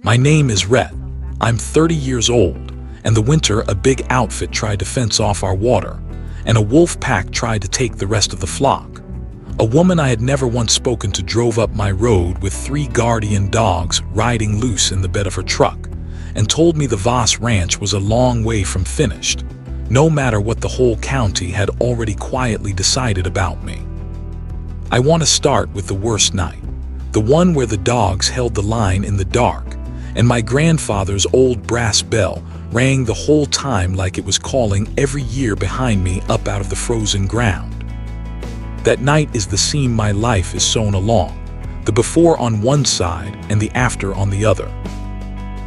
My name is Rhett. I'm 30 years old, and the winter a big outfit tried to fence off our water, and a wolf pack tried to take the rest of the flock. A woman I had never once spoken to drove up my road with 3 guardian dogs riding loose in the bed of her truck, and told me the Voss Ranch was a long way from finished, no matter what the whole county had already quietly decided about me. I want to start with the worst night, the one where the dogs held the line in the dark, and my grandfather's old brass bell rang the whole time like it was calling every year behind me up out of the frozen ground. That night is the seam my life is sewn along, the before on one side and the after on the other.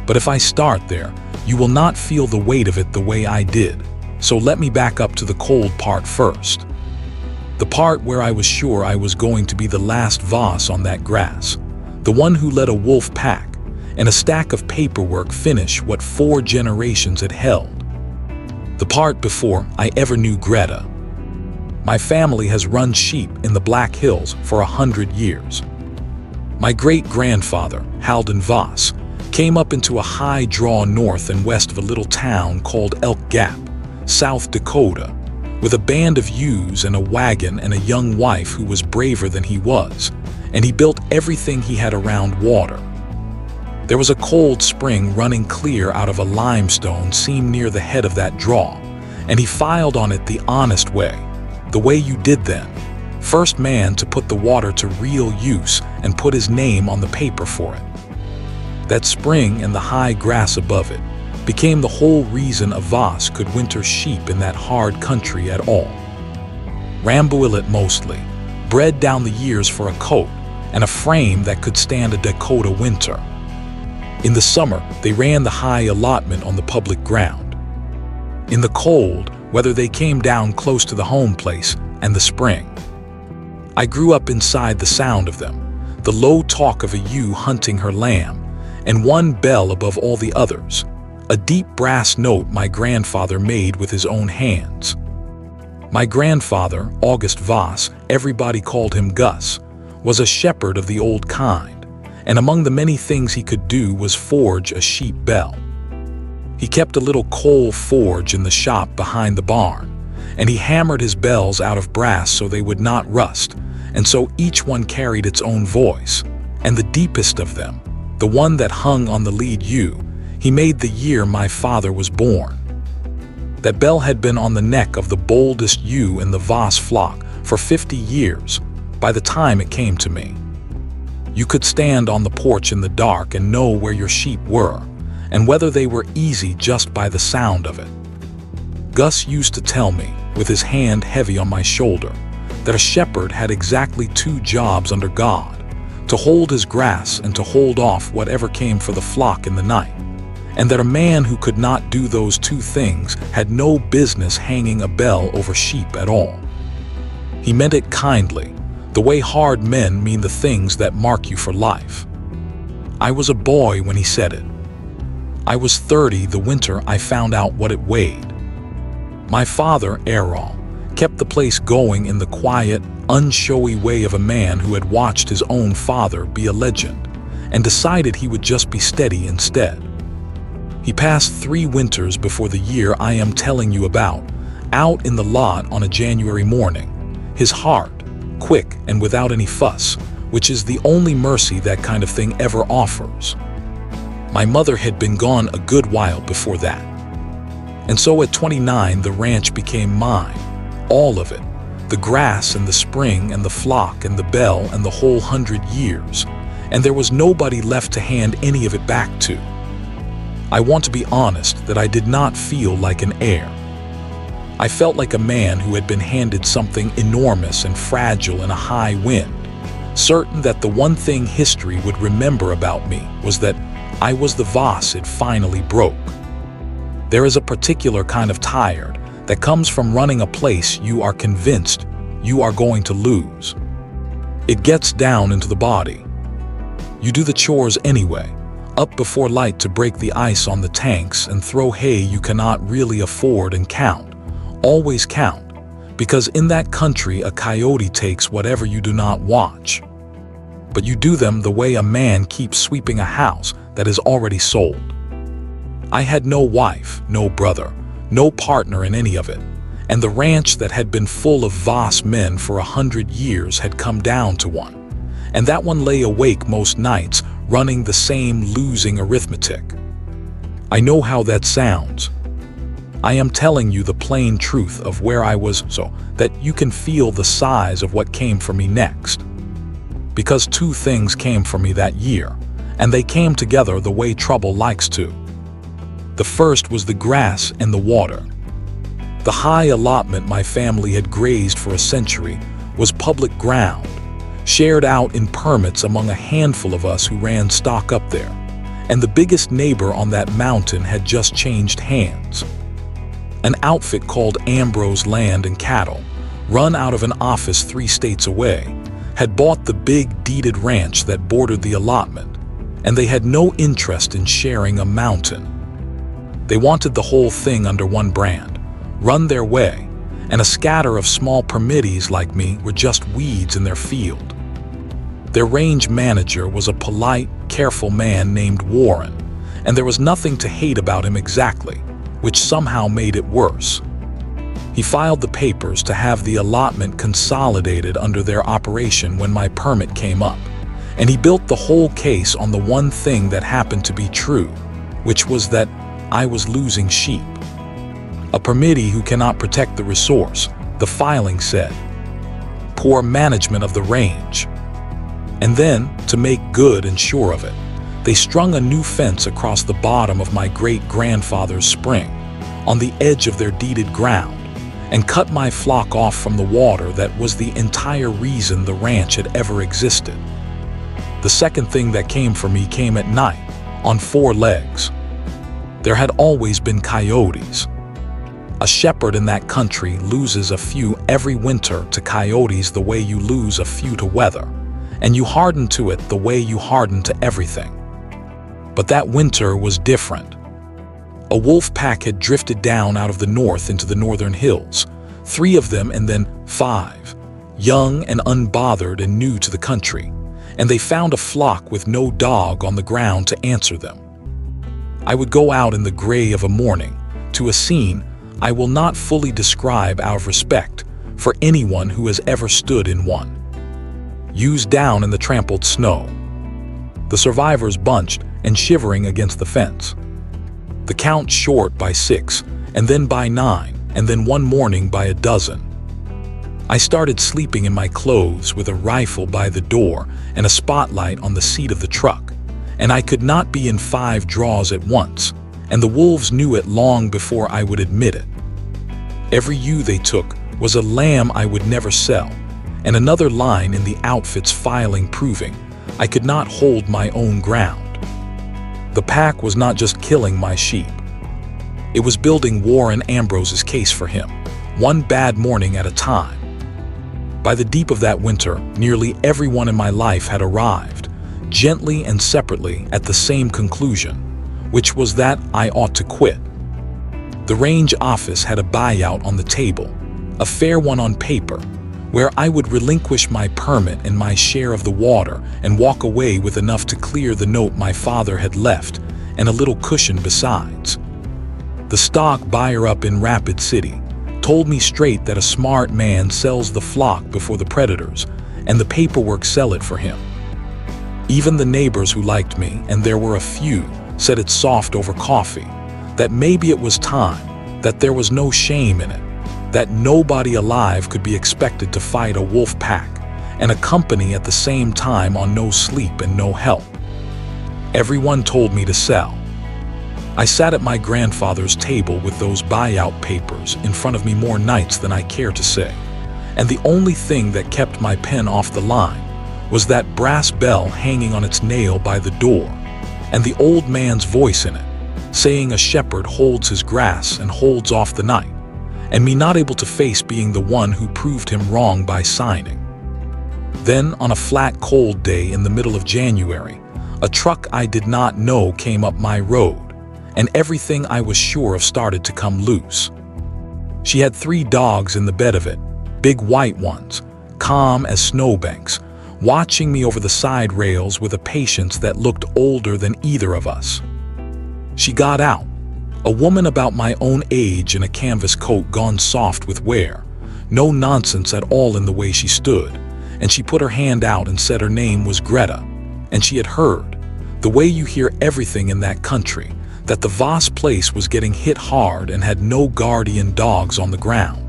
But if I start there, you will not feel the weight of it the way I did, so let me back up to the cold part first. The part where I was sure I was going to be the last Voss on that grass, the one who let a wolf pack and a stack of paperwork finish what 4 generations had held. The part before I ever knew Greta. My family has run sheep in the Black Hills for 100 years. My great-grandfather, Halden Voss, came up into a high draw north and west of a little town called Elk Gap, South Dakota, with a band of ewes and a wagon and a young wife who was braver than he was, and he built everything he had around water. There was a cold spring running clear out of a limestone seam near the head of that draw, and he filed on it the honest way, the way you did then, first man to put the water to real use and put his name on the paper for it. That spring and the high grass above it became the whole reason a Voss could winter sheep in that hard country at all. Rambuillet mostly, bred down the years for a coat and a frame that could stand a Dakota winter. In the summer, they ran the high allotment on the public ground. In the cold, whether they came down close to the home place and the spring. I grew up inside the sound of them, the low talk of a ewe hunting her lamb, and one bell above all the others, a deep brass note my grandfather made with his own hands. My grandfather, August Voss, everybody called him Gus, was a shepherd of the old kind, and among the many things he could do was forge a sheep bell. He kept a little coal forge in the shop behind the barn, and he hammered his bells out of brass so they would not rust, and so each one carried its own voice, and the deepest of them, the one that hung on the lead ewe, he made the year my father was born. That bell had been on the neck of the boldest ewe in the Voss flock for 50 years by the time it came to me. You could stand on the porch in the dark and know where your sheep were, and whether they were easy just by the sound of it. Gus used to tell me, with his hand heavy on my shoulder, that a shepherd had exactly 2 jobs under God, to hold his grass and to hold off whatever came for the flock in the night, and that a man who could not do those 2 things had no business hanging a bell over sheep at all. He meant it kindly, the way hard men mean the things that mark you for life. I was a boy when he said it. I was 30 the winter I found out what it weighed. My father, Errol, kept the place going in the quiet, unshowy way of a man who had watched his own father be a legend and decided he would just be steady instead. He passed 3 winters before the year I am telling you about, out in the lot on a January morning, his heart, quick and without any fuss, which is the only mercy that kind of thing ever offers. My mother had been gone a good while before that. And so at 29 the ranch became mine, all of it, the grass and the spring and the flock and the bell and the whole 100 years, and there was nobody left to hand any of it back to. I want to be honest that I did not feel like an heir. I felt like a man who had been handed something enormous and fragile in a high wind, certain that the one thing history would remember about me was that I was the Voss it finally broke. There is a particular kind of tired that comes from running a place you are convinced you are going to lose. It gets down into the body. You do the chores anyway, up before light to break the ice on the tanks and throw hay you cannot really afford and count, always count, because in that country a coyote takes whatever you do not watch. But you do them the way a man keeps sweeping a house that is already sold. I had no wife, no brother, no partner in any of it, and the ranch that had been full of Voss men for 100 years had come down to one, and that one lay awake most nights running the same losing arithmetic. I know how that sounds. I am telling you the plain truth of where I was so that you can feel the size of what came for me next. Because two things came for me that year, and they came together the way trouble likes to. The first was the grass and the water. The high allotment my family had grazed for a century was public ground, shared out in permits among a handful of us who ran stock up there, and the biggest neighbor on that mountain had just changed hands. An outfit called Ambrose Land and Cattle, run out of an office 3 states away, had bought the big deeded ranch that bordered the allotment, and they had no interest in sharing a mountain. They wanted the whole thing under one brand, run their way, and a scatter of small permittees like me were just weeds in their field. Their range manager was a polite, careful man named Warren, and there was nothing to hate about him exactly, which somehow made it worse. He filed the papers to have the allotment consolidated under their operation when my permit came up, and he built the whole case on the one thing that happened to be true, which was that I was losing sheep. A permittee who cannot protect the resource, the filing said. Poor management of the range. And then, to make good and sure of it, they strung a new fence across the bottom of my great-grandfather's spring, on the edge of their deeded ground, and cut my flock off from the water that was the entire reason the ranch had ever existed. The second thing that came for me came at night, on 4 legs. There had always been coyotes. A shepherd in that country loses a few every winter to coyotes the way you lose a few to weather, and you harden to it the way you harden to everything. But that winter was different. A wolf pack had drifted down out of the north into the northern hills, 3 of them and then 5, young and unbothered and new to the country, and they found a flock with no dog on the ground to answer them. I would go out in the gray of a morning to a scene I will not fully describe out of respect for anyone who has ever stood in one. Ewes down in the trampled snow. The survivors bunched and shivering against the fence. The count short by 6, and then by 9, and then one morning by a dozen. I started sleeping in my clothes with a rifle by the door and a spotlight on the seat of the truck, and I could not be in 5 draws at once, and the wolves knew it long before I would admit it. Every ewe they took was a lamb I would never sell, and another line in the outfit's filing proving I could not hold my own ground. The pack was not just killing my sheep. It was building Warren Ambrose's case for him, one bad morning at a time. By the deep of that winter, nearly everyone in my life had arrived, gently and separately at the same conclusion, which was that I ought to quit. The range office had a buyout on the table, a fair one on paper, where I would relinquish my permit and my share of the water and walk away with enough to clear the note my father had left and a little cushion besides. The stock buyer up in Rapid City told me straight that a smart man sells the flock before the predators, and the paperwork sell it for him. Even the neighbors who liked me, and there were a few, said it soft over coffee, that maybe it was time, that there was no shame in it, that nobody alive could be expected to fight a wolf pack and a company at the same time on no sleep and no help. Everyone told me to sell. I sat at my grandfather's table with those buyout papers in front of me more nights than I care to say, and the only thing that kept my pen off the line was that brass bell hanging on its nail by the door, and the old man's voice in it, saying a shepherd holds his grass and holds off the night, and me not able to face being the one who proved him wrong by signing. Then, on a flat cold day in the middle of January, a truck I did not know came up my road, and everything I was sure of started to come loose. She had 3 dogs in the bed of it, big white ones, calm as snowbanks, watching me over the side rails with a patience that looked older than either of us. She got out, a woman about my own age in a canvas coat gone soft with wear, no nonsense at all in the way she stood, and she put her hand out and said her name was Greta, and she had heard, the way you hear everything in that country, that the Voss place was getting hit hard and had no guardian dogs on the ground.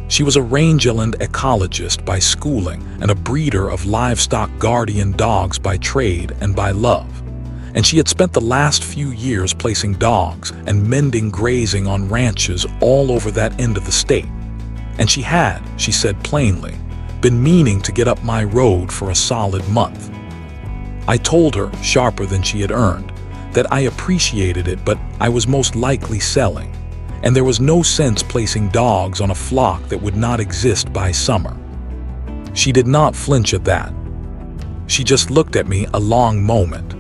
She was a rangeland ecologist by schooling and a breeder of livestock guardian dogs by trade and by love. And she had spent the last few years placing dogs and mending grazing on ranches all over that end of the state. And she had, she said plainly, been meaning to get up my road for a solid month. I told her, sharper than she had earned, that I appreciated it, but I was most likely selling, and there was no sense placing dogs on a flock that would not exist by summer. She did not flinch at that. She just looked at me a long moment.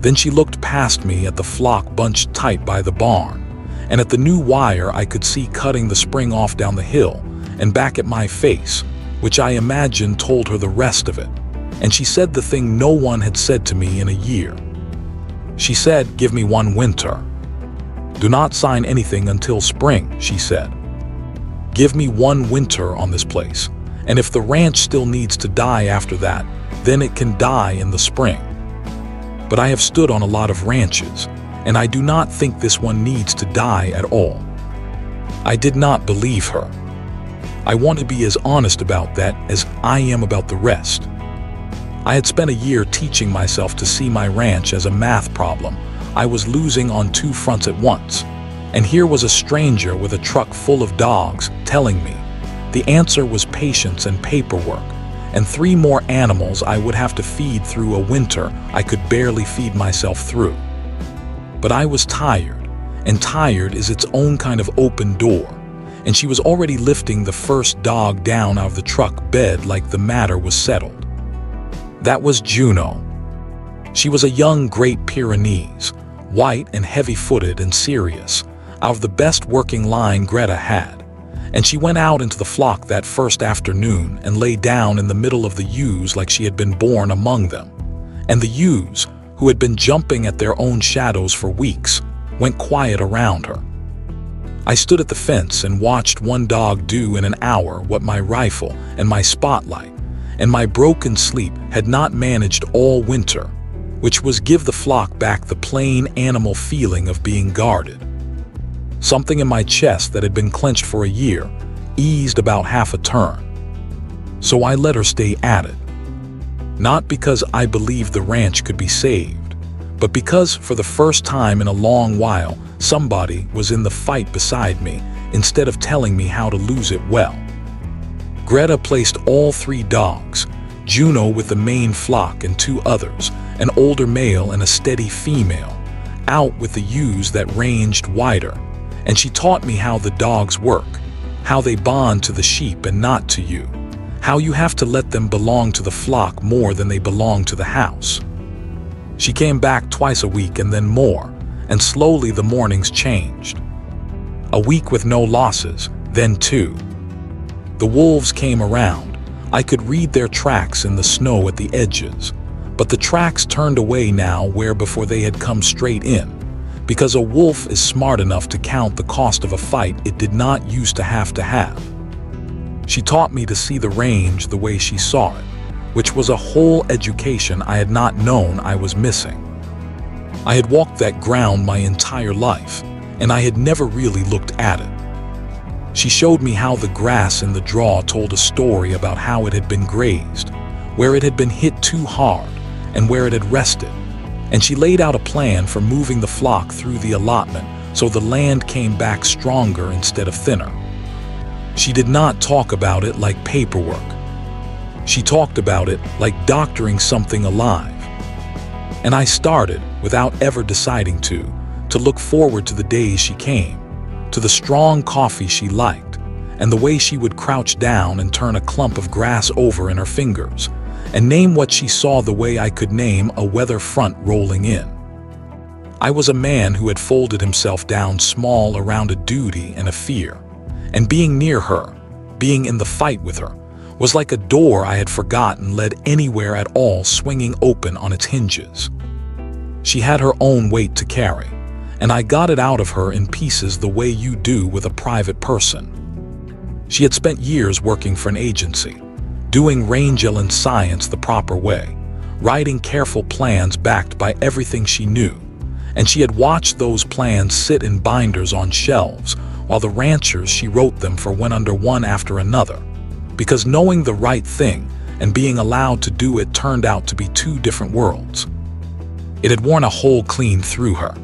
Then she looked past me at the flock bunched tight by the barn, and at the new wire I could see cutting the spring off down the hill, and back at my face, which I imagine told her the rest of it. And she said the thing no one had said to me in a year. She said, "Give me one winter. Do not sign anything until spring," she said. "Give me one winter on this place, and if the ranch still needs to die after that, then it can die in the spring. But I have stood on a lot of ranches, and I do not think this one needs to die at all." I did not believe her. I want to be as honest about that as I am about the rest. I had spent a year teaching myself to see my ranch as a math problem I was losing on two fronts at once, and here was a stranger with a truck full of dogs telling me the answer was patience and paperwork, and 3 more animals I would have to feed through a winter I could barely feed myself through. But I was tired, and tired is its own kind of open door, and she was already lifting the first dog down out of the truck bed like the matter was settled. That was Juno. She was a young Great Pyrenees, white and heavy-footed and serious, out of the best working line Greta had, and she went out into the flock that first afternoon and lay down in the middle of the ewes like she had been born among them, and the ewes, who had been jumping at their own shadows for weeks, went quiet around her. I stood at the fence and watched one dog do in an hour what my rifle and my spotlight and my broken sleep had not managed all winter, which was give the flock back the plain animal feeling of being guarded. Something in my chest that had been clenched for a year eased about half a turn. So I let her stay at it. Not because I believed the ranch could be saved, but because for the first time in a long while, somebody was in the fight beside me instead of telling me how to lose it well. Greta placed all 3 dogs, Juno with the main flock and 2 others, an older male and a steady female, out with the ewes that ranged wider, and she taught me how the dogs work, how they bond to the sheep and not to you, how you have to let them belong to the flock more than they belong to the house. She came back twice a week and then more, and slowly the mornings changed. A week with no losses, then 2. The wolves came around. I could read their tracks in the snow at the edges, but the tracks turned away now where before they had come straight in, because a wolf is smart enough to count the cost of a fight it did not used to have. She taught me to see the range the way she saw it, which was a whole education I had not known I was missing. I had walked that ground my entire life, and I had never really looked at it. She showed me how the grass in the draw told a story about how it had been grazed, where it had been hit too hard, and where it had rested. And she laid out a plan for moving the flock through the allotment so the land came back stronger instead of thinner. She did not talk about it like paperwork. She talked about it like doctoring something alive. And I started, without ever deciding to look forward to the days she came, to the strong coffee she liked, and the way she would crouch down and turn a clump of grass over in her fingers, and name what she saw the way I could name a weather front rolling in. I was a man who had folded himself down small around a duty and a fear, and being near her, being in the fight with her, was like a door I had forgotten led anywhere at all, swinging open on its hinges. She had her own weight to carry, and I got it out of her in pieces the way you do with a private person. She had spent years working for an agency, doing Rangel and science the proper way, writing careful plans backed by everything she knew, and she had watched those plans sit in binders on shelves while the ranchers she wrote them for went under one after another, because knowing the right thing and being allowed to do it turned out to be two different worlds. It had worn a hole clean through her.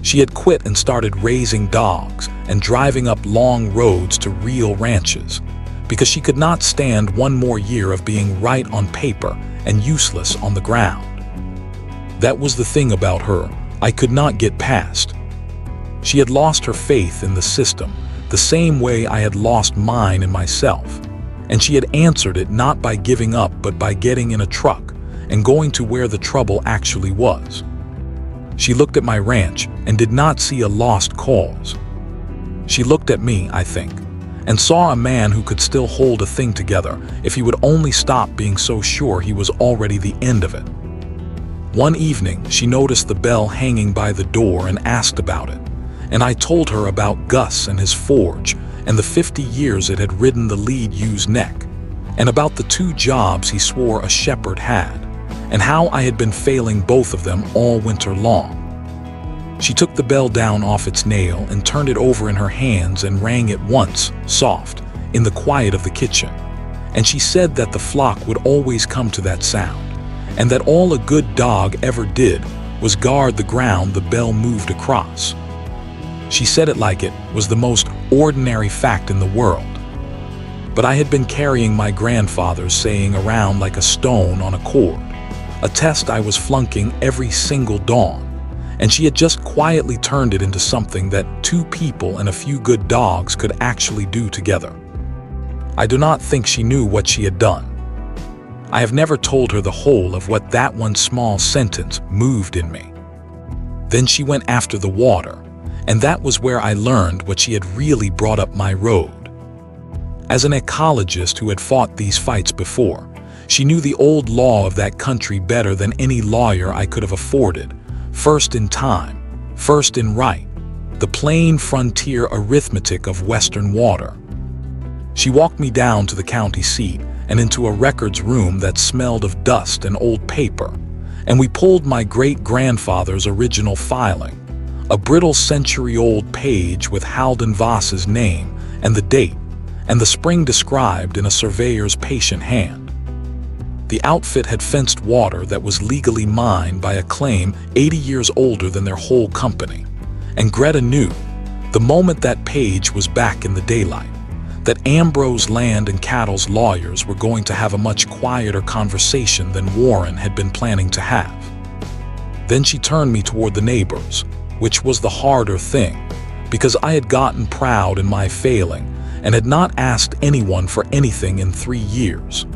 She had quit and started raising dogs and driving up long roads to real ranches, because she could not stand one more year of being right on paper and useless on the ground. That was the thing about her I could not get past. She had lost her faith in the system, the same way I had lost mine in myself, and she had answered it not by giving up but by getting in a truck and going to where the trouble actually was. She looked at my ranch and did not see a lost cause. She looked at me, I think, and saw a man who could still hold a thing together if he would only stop being so sure he was already the end of it. One evening, she noticed the bell hanging by the door and asked about it, and I told her about Gus and his forge and the 50 years it had ridden the lead ewe's neck, and about the 2 jobs he swore a shepherd had, and how I had been failing both of them all winter long. She took the bell down off its nail and turned it over in her hands and rang it once, soft, in the quiet of the kitchen, and she said that the flock would always come to that sound, and that all a good dog ever did was guard the ground the bell moved across. She said it like it was the most ordinary fact in the world. But I had been carrying my grandfather's saying around like a stone on a cord, a test I was flunking every single dawn, and she had just quietly turned it into something that 2 people and a few good dogs could actually do together. I do not think she knew what she had done. I have never told her the whole of what that one small sentence moved in me. Then she went after the water, and that was where I learned what she had really brought up my road. As an ecologist who had fought these fights before, she knew the old law of that country better than any lawyer I could have afforded. First in time, first in right, the plain frontier arithmetic of Western water. She walked me down to the county seat and into a records room that smelled of dust and old paper, and we pulled my great-grandfather's original filing, a brittle century-old page with Halden Voss's name and the date, and the spring described in a surveyor's patient hand. The outfit had fenced water that was legally mine by a claim 80 years older than their whole company, and Greta knew, the moment that page was back in the daylight, that Ambrose Land and Cattle's lawyers were going to have a much quieter conversation than Warren had been planning to have. Then she turned me toward the neighbors, which was the harder thing, because I had gotten proud in my failing and had not asked anyone for anything in 3 years.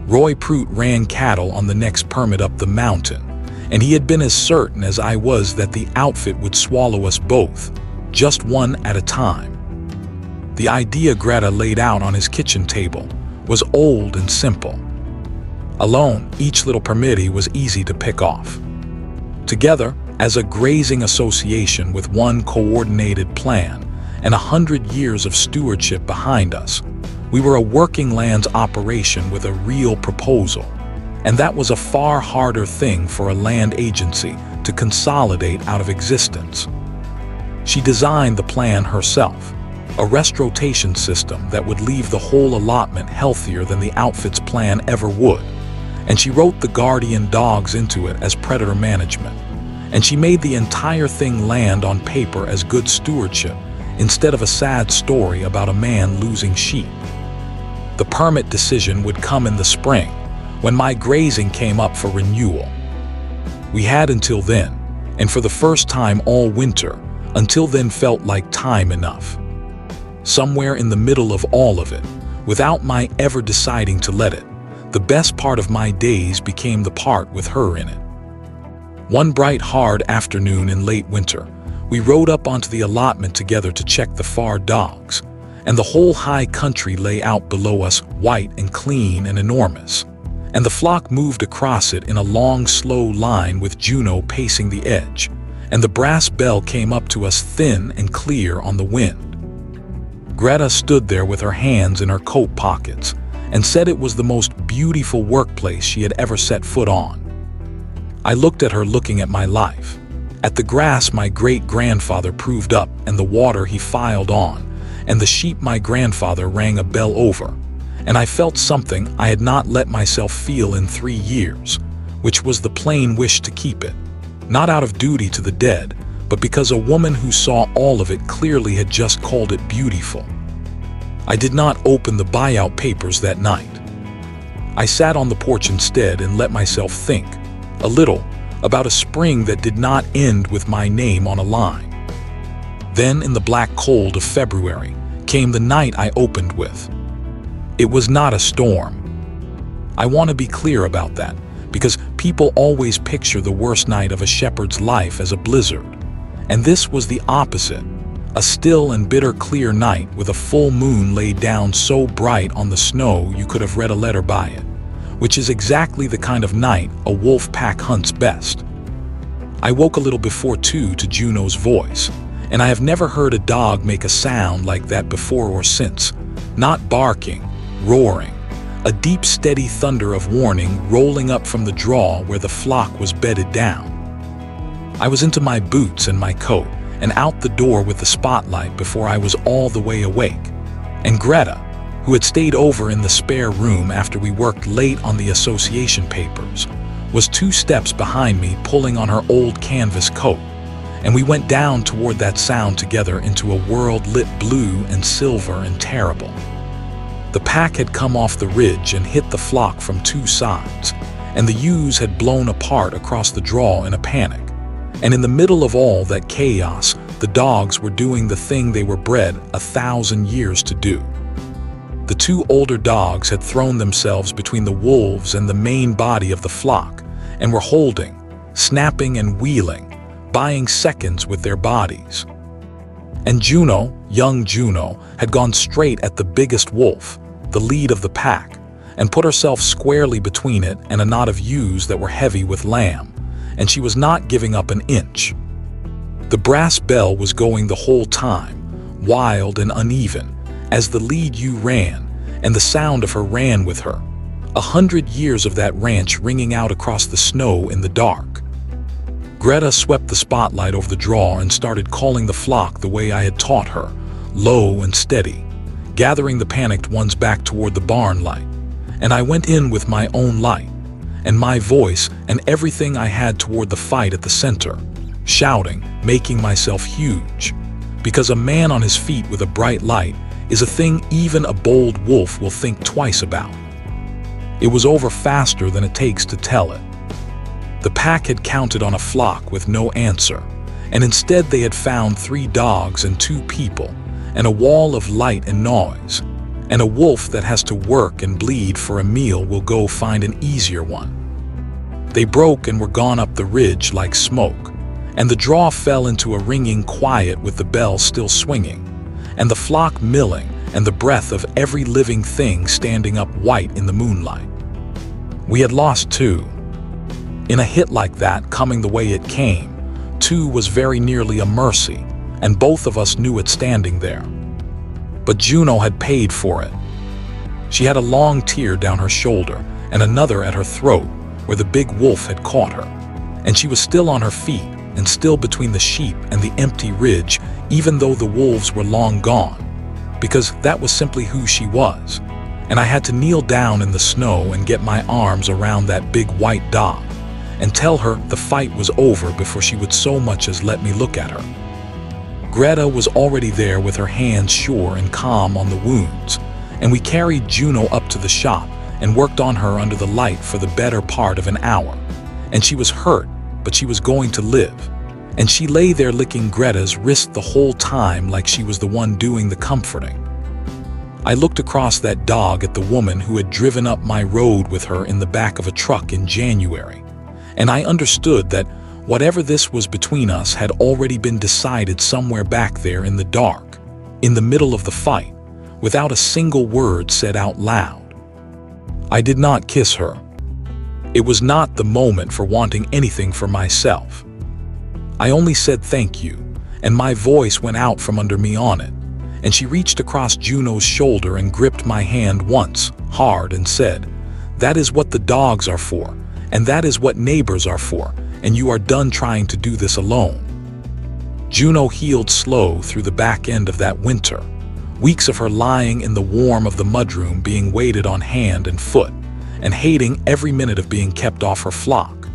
Roy Prout ran cattle on the next permit up the mountain, and he had been as certain as I was that the outfit would swallow us both, just one at a time. The idea Greta laid out on his kitchen table was old and simple. Alone, each little permittee was easy to pick off. Together, as a grazing association with one coordinated plan and 100 years of stewardship behind us, we were a working lands operation with a real proposal, and that was a far harder thing for a land agency to consolidate out of existence. She designed the plan herself, a rest rotation system that would leave the whole allotment healthier than the outfit's plan ever would, and she wrote the guardian dogs into it as predator management, and she made the entire thing land on paper as good stewardship instead of a sad story about a man losing sheep. The permit decision would come in the spring, when my grazing came up for renewal. We had until then, and for the first time all winter, until then felt like time enough. Somewhere in the middle of all of it, without my ever deciding to let it, the best part of my days became the part with her in it. One bright, hard afternoon in late winter, we rode up onto the allotment together to check the far dogs, and the whole high country lay out below us, white and clean and enormous. And the flock moved across it in a long, slow line with Juno pacing the edge, and the brass bell came up to us thin and clear on the wind. Greta stood there with her hands in her coat pockets and said it was the most beautiful workplace she had ever set foot on. I looked at her, looking at my life, at the grass my great-grandfather proved up and the water he filed on, and the sheep my grandfather rang a bell over, and I felt something I had not let myself feel in 3 years, which was the plain wish to keep it, not out of duty to the dead, but because a woman who saw all of it clearly had just called it beautiful. I did not open the buyout papers that night. I sat on the porch instead and let myself think, a little, about a spring that did not end with my name on a line. Then, in the black cold of February, came the night I opened with. It was not a storm. I want to be clear about that, because people always picture the worst night of a shepherd's life as a blizzard. And this was the opposite, a still and bitter clear night with a full moon laid down so bright on the snow you could have read a letter by it, which is exactly the kind of night a wolf pack hunts best. I woke a little before 2 to Juno's voice, and I have never heard a dog make a sound like that before or since, not barking, roaring, a deep steady thunder of warning rolling up from the draw where the flock was bedded down. I was into my boots and my coat, and out the door with the spotlight before I was all the way awake. And Greta, who had stayed over in the spare room after we worked late on the association papers, was 2 steps behind me pulling on her old canvas coat, and we went down toward that sound together into a world lit blue and silver and terrible. The pack had come off the ridge and hit the flock from 2 sides, and the ewes had blown apart across the draw in a panic. And in the middle of all that chaos, the dogs were doing the thing they were bred 1,000 years to do. The 2 older dogs had thrown themselves between the wolves and the main body of the flock, and were holding, snapping and wheeling, buying seconds with their bodies. And Juno, young Juno, had gone straight at the biggest wolf, the lead of the pack, and put herself squarely between it and a knot of ewes that were heavy with lamb, and she was not giving up an inch. The brass bell was going the whole time, wild and uneven, as the lead ewe ran, and the sound of her ran with her, 100 years of that ranch ringing out across the snow in the dark. Greta swept the spotlight over the draw and started calling the flock the way I had taught her, low and steady, gathering the panicked ones back toward the barn light, and I went in with my own light, and my voice and everything I had toward the fight at the center, shouting, making myself huge, because a man on his feet with a bright light is a thing even a bold wolf will think twice about. It was over faster than it takes to tell it. The pack had counted on a flock with no answer, and instead they had found 3 dogs and 2 people, and a wall of light and noise. And a wolf that has to work and bleed for a meal will go find an easier one. They broke and were gone up the ridge like smoke, and the draw fell into a ringing quiet with the bell still swinging, and the flock milling, and the breath of every living thing standing up white in the moonlight. We had lost 2. In a hit like that, coming the way it came, 2 was very nearly a mercy, and both of us knew it standing there. But Juno had paid for it. She had a long tear down her shoulder and another at her throat where the big wolf had caught her, and she was still on her feet and still between the sheep and the empty ridge, even though the wolves were long gone, because that was simply who she was. And I had to kneel down in the snow and get my arms around that big white dog and tell her the fight was over before she would so much as let me look at her. Greta was already there with her hands sure and calm on the wounds, and we carried Juno up to the shop and worked on her under the light for the better part of an hour. And she was hurt, but she was going to live. And she lay there licking Greta's wrist the whole time like she was the one doing the comforting. I looked across that dog at the woman who had driven up my road with her in the back of a truck in January, and I understood that whatever this was between us had already been decided somewhere back there in the dark, in the middle of the fight, without a single word said out loud. I did not kiss her. It was not the moment for wanting anything for myself. I only said thank you, and my voice went out from under me on it, and she reached across Juno's shoulder and gripped my hand once, hard, and said, "That is what the dogs are for, and that is what neighbors are for, and you are done trying to do this alone." Juno healed slow through the back end of that winter, weeks of her lying in the warm of the mudroom being weighted on hand and foot, and hating every minute of being kept off her flock.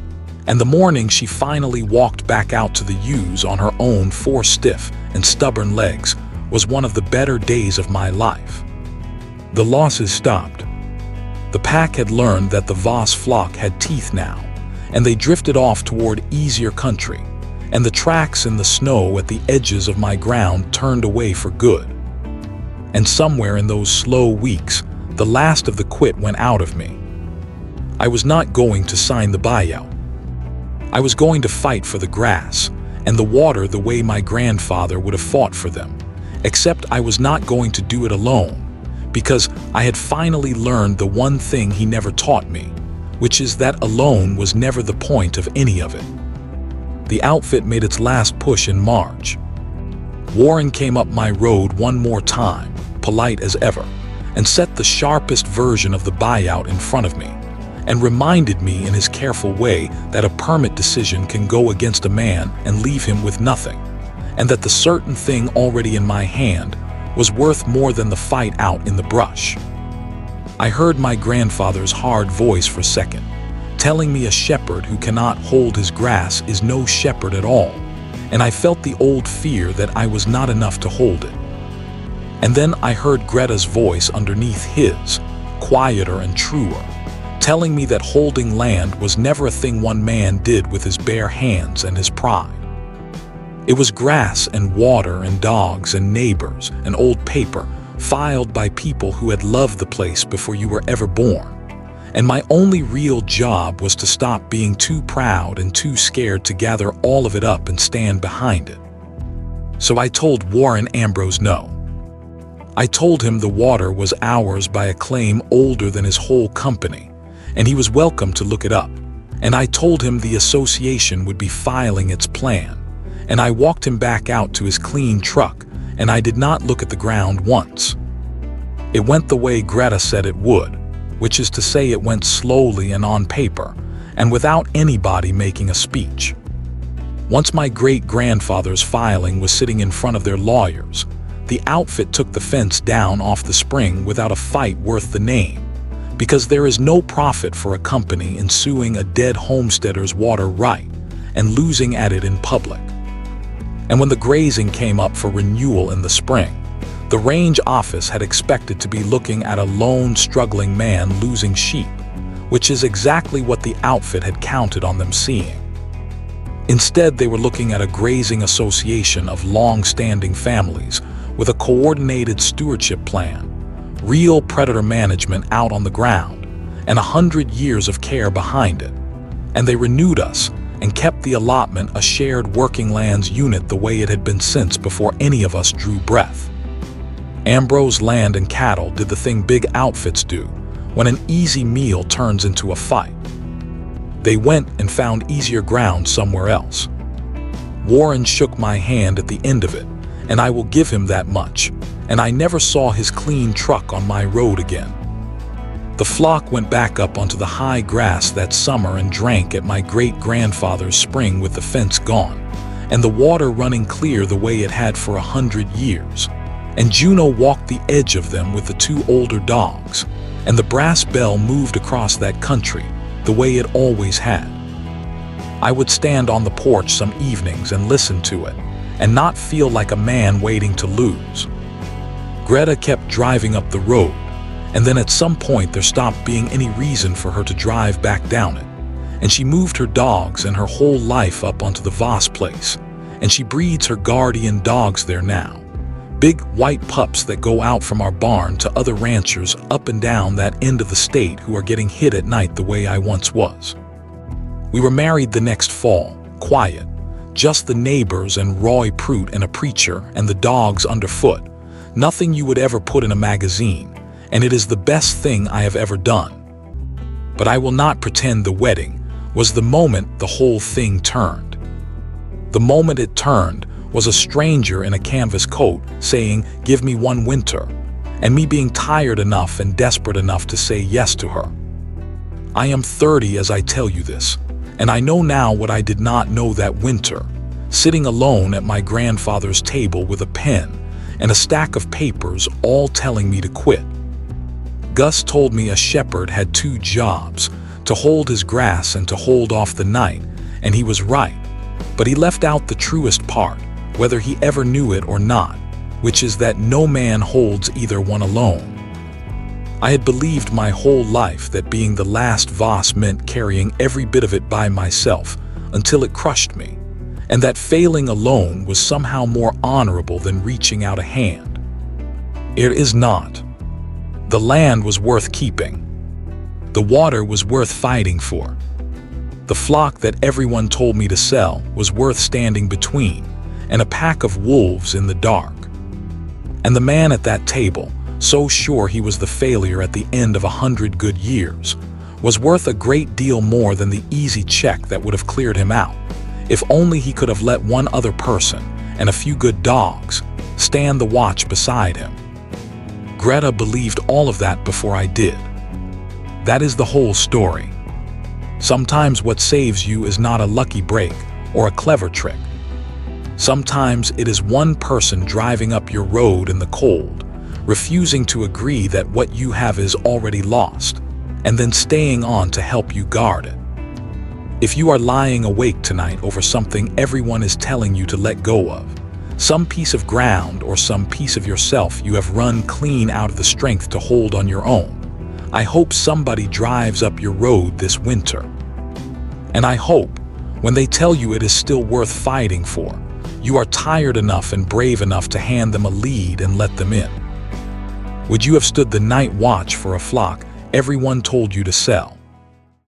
And the morning she finally walked back out to the ewes on her own 4 stiff and stubborn legs was one of the better days of my life. The losses stopped. The pack had learned that the Voss flock had teeth now, and they drifted off toward easier country, and the tracks in the snow at the edges of my ground turned away for good. And somewhere in those slow weeks, the last of the quit went out of me. I was not going to sign the buyout. I was going to fight for the grass and the water the way my grandfather would have fought for them, except I was not going to do it alone, because I had finally learned the one thing he never taught me, which is that alone was never the point of any of it. The outfit made its last push in March. Warren came up my road one more time, polite as ever, and set the sharpest version of the buyout in front of me, and reminded me in his careful way that a permit decision can go against a man and leave him with nothing, and that the certain thing already in my hand was worth more than the fight out in the brush. I heard my grandfather's hard voice for a second, telling me a shepherd who cannot hold his grass is no shepherd at all, and I felt the old fear that I was not enough to hold it. And then I heard Greta's voice underneath his, quieter and truer, telling me that holding land was never a thing one man did with his bare hands and his pride. It was grass and water and dogs and neighbors and old paper filed by people who had loved the place before you were ever born. And my only real job was to stop being too proud and too scared to gather all of it up and stand behind it. So I told Warren Ambrose no. I told him the water was ours by a claim older than his whole company, and he was welcome to look it up. And I told him the association would be filing its plan, and I walked him back out to his clean truck, and I did not look at the ground once. It went the way Greta said it would, which is to say it went slowly and on paper, and without anybody making a speech. Once my great-grandfather's filing was sitting in front of their lawyers, the outfit took the fence down off the spring without a fight worth the name, because there is no profit for a company in suing a dead homesteader's water right and losing at it in public. And when the grazing came up for renewal in the spring, the range office had expected to be looking at a lone, struggling man losing sheep, which is exactly what the outfit had counted on them seeing. Instead, they were looking at a grazing association of long-standing families with a coordinated stewardship plan, real predator management out on the ground, and 100 years of care behind it. And they renewed us and kept the allotment a shared working lands unit the way it had been since before any of us drew breath. Ambrose Land and Cattle did the thing big outfits do when an easy meal turns into a fight. They went and found easier ground somewhere else. Warren shook my hand at the end of it, and I will give him that much, and I never saw his clean truck on my road again. The flock went back up onto the high grass that summer and drank at my great-grandfather's spring with the fence gone, and the water running clear the way it had for 100 years. And Juno walked the edge of them with the 2 older dogs, and the brass bell moved across that country the way it always had. I would stand on the porch some evenings and listen to it, and not feel like a man waiting to lose. Greta kept driving up the road, and then at some point there stopped being any reason for her to drive back down it, and she moved her dogs and her whole life up onto the Voss place, and she breeds her guardian dogs there now. Big white pups that go out from our barn to other ranchers up and down that end of the state who are getting hit at night the way I once was. We were married the next fall, quiet, just the neighbors and Roy Prout and a preacher and the dogs underfoot, Nothing you would ever put in a magazine, and it is the best thing I have ever done. But I will not pretend the wedding was the moment the whole thing turned. The moment it turned was a stranger in a canvas coat saying, "Give me one winter," and me being tired enough and desperate enough to say yes to her. I am 30 as I tell you this, and I know now what I did not know that winter, sitting alone at my grandfather's table with a pen and a stack of papers all telling me to quit. Gus told me a shepherd had 2 jobs, to hold his grass and to hold off the night, and he was right. But he left out the truest part, whether he ever knew it or not, which is that no man holds either one alone. I had believed my whole life that being the last Voss meant carrying every bit of it by myself until it crushed me, and that failing alone was somehow more honorable than reaching out a hand. It is not. The land was worth keeping. The water was worth fighting for. The flock that everyone told me to sell was worth standing between, and a pack of wolves in the dark. And the man at that table, so sure he was the failure at the end of 100 good years, was worth a great deal more than the easy check that would have cleared him out, if only he could have let one other person, and a few good dogs, stand the watch beside him. Greta believed all of that before I did. That is the whole story. Sometimes what saves you is not a lucky break or a clever trick. Sometimes it is one person driving up your road in the cold, refusing to agree that what you have is already lost, and then staying on to help you guard it. If you are lying awake tonight over something everyone is telling you to let go of, some piece of ground or some piece of yourself you have run clean out of the strength to hold on your own, I hope somebody drives up your road this winter. And I hope, when they tell you it is still worth fighting for, you are tired enough and brave enough to hand them a lead and let them in. Would you have stood the night watch for a flock everyone told you to sell?